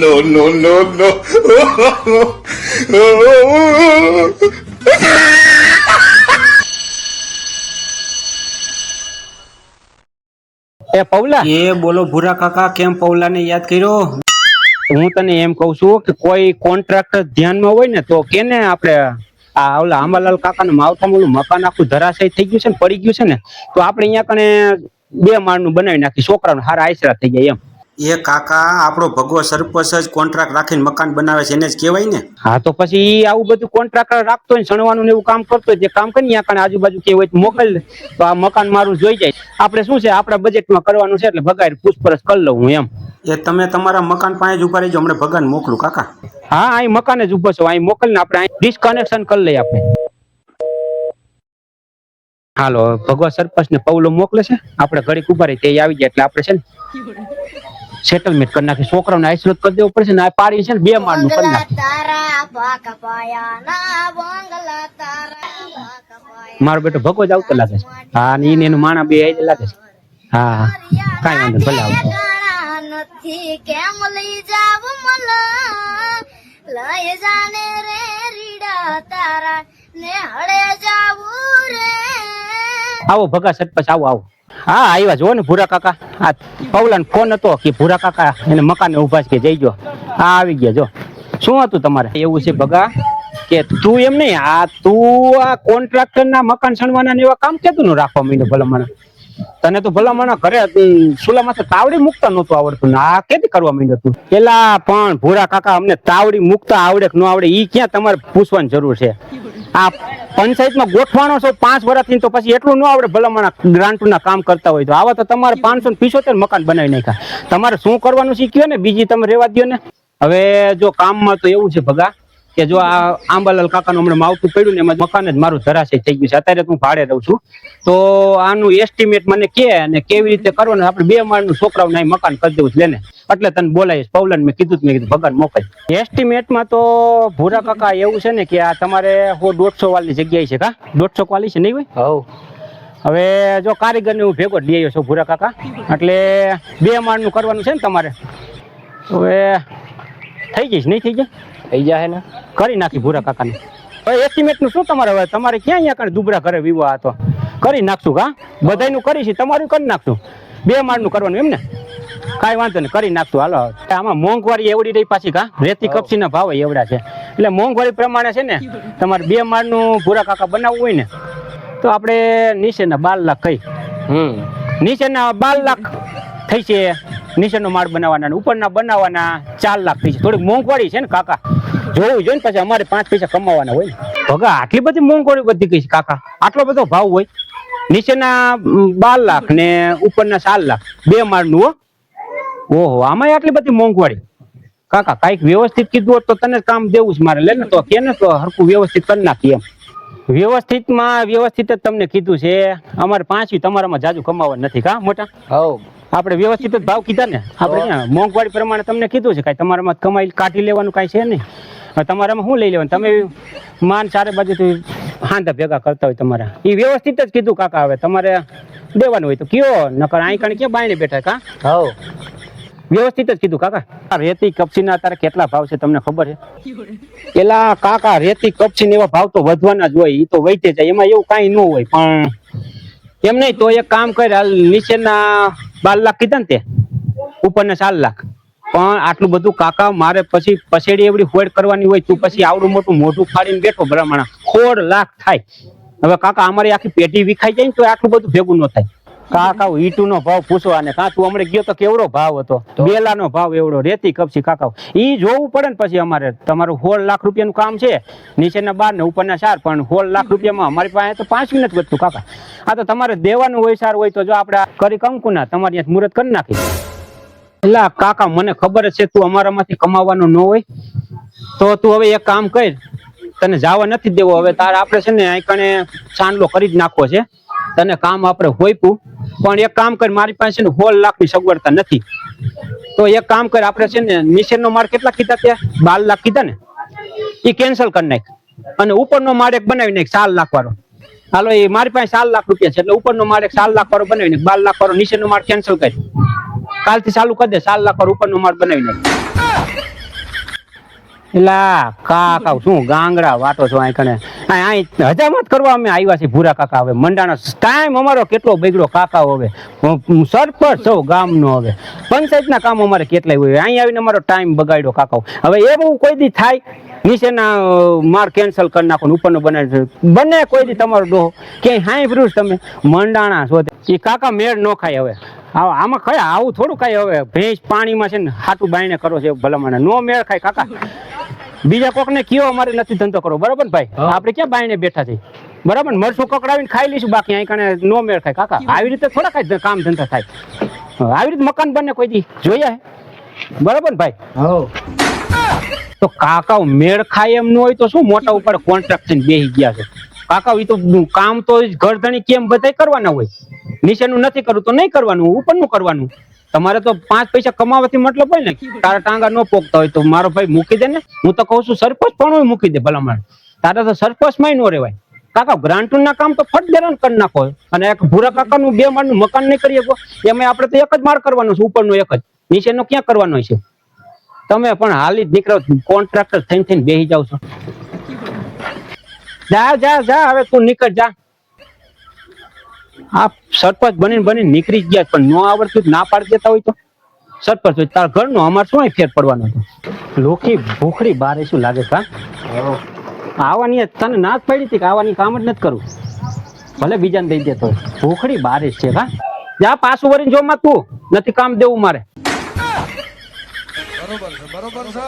No, no, no, no. એ Paula, એ બોલો ભૂરા કાકા, કેમ પૌલાને યાદ કર્યો? હું તને એમ કઉ છું કે કોઈ કોન્ટ્રાક્ટર ધ્યાનમાં હોય ને તો કેને આપણે આ ઓલા આંબાલાલ કાકાનું માવઠામાં ઓલું મકાન આખું ધરાશય થઈ ગયું છે ને, પડી ગયું છે ને, તો આપણે અહીંયા કને 2 માળનું બનાવી નાખી, છોકરાનો હારા આશરા થઈ જાય એમ. એ કાકા, આપણો ભગવો સરપંચ જ કોન્ટ્રાક્ટ રાખીને મકાન બનાવે છે, એને જ કહેવાય ને. હા તો પછી ઈ આવું બધું કોન્ટ્રાક્ટર રાખતો હોય, સણવાનું ને એવું કામ કરતો હોય, જે કામ કરી અહીંયા કને આજુબાજુ કે હોય તો મોકલ દે, તો આ મકાન મારું જોઈ જાય. આપણે શું છે, આપણા બજેટમાં કરવાનું છે એટલે ભગાઈ પૂછપરછ કરી લઉં હું એમ. એ તમે તમારા મકાન પાસે જ ઉભા રહીજો, હમણાં ભગાને મોકલું કાકા. હા, અહીં મકાને જ ઉભો છો, અહીં મોકલ ને આપણે અહીં ડિસ્કનેક્શન કરી લઈએ આપણે. હાલો, ભગવા સરપંચ ને પૌલો મોકલે છે, આપણે ઘડીક ઉભા રહી તે આવી જાય એટલે આપણે છે ને સેટલમેન્ટ કરી નાખી, છોકરાઓને આઈસોલેટ કરી દેવું પડશે ને. આ પાડી છે ને 2 માળનું કરી નાખી. મારો બેટો ભગવો જ આવતો લાગે છે. હા, ને ઈને એનું માણા બે આવી લાગે છે. હા, કાંઈ વાંધો ભલે આવતો. કેમ લઈ જાવ મલા લઈ જાને રે રીડા તારા ને હળે જાવું રે. આવો ભગા સરપંચ, આવો આવો. હા, આવ્યા જો ને ભૂરા કાકા. આ પૌલાને ફોન હતો કે ભૂરા કાકા એને મકાને ઉભા છે કે જઈજો. હા, આવી ગયા જો. શું હતું તમારે? એવું છે ભગા કે તું એમ નહીં, તું આ કોન્ટ્રાક્ટર ના મકાન સણવાના ને એવા કામ કેતું નું રાખવા માંડ્યો ભલામણ. તને તો ભલામણ ઘરે સુલા માથે તાવડી મૂકતા નહોતું આવડતું ને આ કેથી કરવા માંડ્યો તું? પેલા પણ ભૂરા કાકા અમને તાવડી મૂકતા આવડે કે ન આવડે ઈ ક્યાં તમારે પૂછવાની જરૂર છે? આ પંચાયતમાં ગોઠવાનો છો 5 વર્ષથી, તો પછી એટલું ન આવડે ભલામણ ગ્રાન્ટના કામ કરતા હોય તો? આવા તો તમારે 575 મકાન બનાવી નાખ્યા. તમારે શું કરવાનું શીખ્યો ને, બીજી તમે રેવા દો ને. હવે જો કામમાં તો એવું છે ભગા કે જો આ આંબાલાલ કાકાનું હમણાં માવઠું પડ્યું ને એમાં મકાન જ મારું ધરાશય થઈ ગયું છે. અત્યારે હું ભાડે રહું છું, તો આનું એસ્ટિમેટ મને કે અને કેવી રીતે કરવાનું, આપણે 2 માળનું છોકરાઓને અહીં મકાન કરી દેવું છે લેને. એટલે તને બોલાવીશ. પૌલાને મેં કીધું ભગવાન મોકલ. એસ્ટિમેટમાં તો ભૂરા કાકા એવું છે ને કે આ તમારે 100-150 વાળી જગ્યાએ છે. કા 150 વાળી છે નહીં હોય? હવે જો કારીગરને હું ભેગો જ લઈ આવ્યો છું ભૂરા કાકા, એટલે 2 માળનું કરવાનું છે ને તમારે. હવે થઈ જઈશ નહીં થઈ જાય? થઈ જાય ને, કરી નાખી ભૂરા કાકાને. હવે એસ્ટિમેટ નું શું તમારે? હવે તમારે ક્યાં અહીંયા કણ દુબરા ઘરે વિવાહ હતો, કરી નાખશું. કા બધાયનું કરીશ, તમારું કરી નાખશું. 2 માળનું કરવાનું એમ ને? કાંઈ વાંધો નહીં, કરી નાખશું. હાલો, આમાં મોંઘવારી એવડી રહી પાછી. કા રેતી કપચીના ભાવ એવડા છે, એટલે મોંઘવારી પ્રમાણે છે ને તમારે 2 માળનું ભૂરા કાકા બનાવવું હોય ને તો આપણે નીચેના 12 લાખ કહી, નીચેના 12 લાખ થઈ છે. નીચેનો માળ બનાવવાના, ઉપરના બનાવવાના 4 લાખ થઈ છે. થોડીક મોંઘવારી છે ને કાકા, જોવું જોઈએ ને, પછી અમારે 5 પૈસા કમાવાના હોય ને. ભગા આટલી બધી મોંઘવારી વધી ગઈ છે કાકા, આટલો બધો ભાવ હોય? નીચેના 12 લાખ ને ઉપરના 4 લાખ 2 માળનું. ઓહો, આમાં આટલી બધી મોંઘવારી કાકા. કાંઈક વ્યવસ્થિત કીધું હોત તો તને કામ દેવું છે મારે. લે ને તો કે ને તો હરખું વ્યવસ્થિત કરી નાખીએ એમ. વ્યવસ્થિત જ તમને કીધું છે. અમારે 5 તમારામાં જાજુ કમાવા નથી. કા મોટા? આપણે વ્યવસ્થિત જ ભાવ કીધા ને. આપણે ક્યાં મોંઘવારી પ્રમાણે તમને કીધું છે, કાંઈ તમારામાં કમાઈ કાઢી લેવાનું કાંઈ છે નહીં. તમારામાં શું લઈ લેવાનું? તમે માન ચારે બાજુથી હાંધા ભેગા કરતા હોય તમારે. એ વ્યવસ્થિત જ કીધું કાકા. હવે તમારે દેવાનું હોય તો કયો, નકર અહીં કણ ક્યાં બાયણે બેઠા? કા વ્યવસ્થિત જ કીધું કાકા. રેતી કપચીના અત્યારે કેટલા ભાવ છે તમને ખબર છે? પેલા કાકા રેતી કપચીના એવા ભાવ તો વધવાના જ હોય, એ તો વહીતે જાય, એમાં એવું કાંઈ ન હોય. પણ એમ નહીં તો એક કામ કર, હાલ નીચેના 12 લાખ કીધા ને તે, ઉપરના 4 લાખ. પણ આટલું બધું કાકા મારે પછી પછેડી એવડી હોડ કરવાની હોય, તું પછી આવડું મોટું મોઢું ફાડીને બેઠો ભલામણ 16 લાખ થાય. હવે કાકા અમારી આખી પેઢી વિખાઈ જાય ને તો આટલું બધું ભેગું ન થાય. કાકા ઈટુનો ભાવ પૂછવાને, કાં તું હમણાં ગયો તો કેવડો ભાવ હતો? બેલાનો ભાવ એવડો. રેતી કપચી કાકા ઈ જોવું પડે ને. પછી અમારે તમારું 16 લાખ રૂપિયાનું કામ છે, નીચેના 12 ને ઉપરના 4, પણ 16 લાખ રૂપિયામાં અમારી પાસે તો 5 નથી વધતું કાકા. આ તો તમારે દેવાનું હોય સારું હોય તો જો આપણે કરી કંકુ ના તમારી ત્યાં મુહૂર્ત કરી નાખી. એટલે કાકા મને ખબર જ છે તું અમારામાંથી કમાવાનું ન હોય, તો તું હવે એક કામ કર, તને જવા નથી દેવો. હવે તારે આપણે છે ને અહીં કણે ચાંદલો કરી જ નાખવો છે. તને કામ આપણે હોઈપું, પણ એક કામ કર, મારી પાસે 16 લાખની સગવડતા નથી, તો એક કામ કર, આપણે છે ને નીચેનો માળ કેટલા કીધા ત્યાં? 12 લાખ કીધા ને, એ કેન્સલ કરી નાખ અને ઉપરનો માળ એક બનાવી નાખ 4 લાખ વાળો. હાલો, એ મારી પાસે 4 લાખ રૂપિયા છે, એટલે ઉપરનો માળ એક 4 લાખ વાળો બનાવી નાખ. 12 લાખ વાળો નીચેનો માળ કેન્સલ કરી, કાલથી ચાલુ કરી દે. 4 લાખ વાળો ઉપરનો માળ બનાવી નાખ. એલા કાકા શું ગાંગડા વાટો છો અહીં કણે અહીં હજામત કરવા અમે આવ્યા છીએ ભૂરા કાકા. હવે મંડાનો ટાઈમ અમારો કેટલો બગડ્યો કાકા. હવે સરપંચ સૌ ગામનો, હવે પંચાયતના કામ અમારે કેટલાય હોય, અહીં આવીને અમારો ટાઈમ બગાડ્યો કાકા. હવે એવું કોઈ દી થાય નીચેના માર કેન્સલ કરી નાખો ને ઉપરનો બનાવી બને કોઈ દી તમારો ડોહો ક્યાંય હાઈ ભરૂચ તમે મંડાણા છો એ કાકા મેળ ન ખાય. હવે આમાં કયા આવું થોડું કાંઈ. હવે ભેંસ પાણીમાં છે ને હાટું બાઈને કરો છે ભલામણ નો મેળ ખાય કાકા. બીજા કોક ને કયો અમારે નથી ધંધો કરો, બરાબર ને ભાઈ? આપણે ક્યાં બાઈને બેઠા છે, બરાબર ને? મરસું કકડાવીને ખાઈ લઈશું, બાકી અહીં કણે નો મેળ ખાય કાકા. આવી રીતે થોડા કાંઈ કામ ધંધા થાય. આવી રીતે મકાન બને કોઈ દી જોયા હે, બરાબર ને ભાઈ? તો કાકા મેળ ખાય એમ ન હોય તો શું મોટા ઉપર કોન્ટ્રાક્ટ થઈને બેસી ગયા છે કાકા. એ તો કામ તો ઘરધણી કેમ બધાય કરવાના હોય, નીચેનું નથી કરવું તો નહીં કરવાનું, ઉપરનું કરવાનું. તમારે તો 5 પૈસા કમાવાથી મતલબ હોય ને. તારા ટાંગા ન પોકતા હોય તો મારો ભાઈ મૂકી દે ને. હું તો કહું છું સરપંચ પણ મૂકી દે ભલામણ. તારે તો સરપંચમાં ન રહેવાય કાકા. ગ્રાન્ટનું ના કામ તો ફટ દેરાન કરી નાખો. અને એક ભૂરા કાકાનું 2 માળનું મકાન નહીં કરી શકો એમાં આપણે તો એક જ માળ કરવાનો છે, ઉપરનો એક જ, નીચેનો ક્યાં કરવાનો છે? તમે પણ હાલી જ નીકળો, કોન્ટ્રાક્ટર થઈને બેસી જાવ છો. જા જા જા, હવે તું નીકળ જા. આ સરપંચ બનીને નીકળી જ ગયા, પણ ન આવડતું ના પાડી દેતા હોય તો સરપંચ હોય તારા ઘરનો, અમારે શું ફેર પડવાનો હતો? લોકી ભૂખડી બારે શું લાગે કા? આવવાની તને ના જ પડી હતી કે આવવાની કામ જ નથી કરવું, ભલે બીજાને દઈ દેતો હોય. ભૂખડી બારે છે કા? જા પાછું વળીને જોમાં, તું નથી કામ દેવું મારે. બરોબર છે.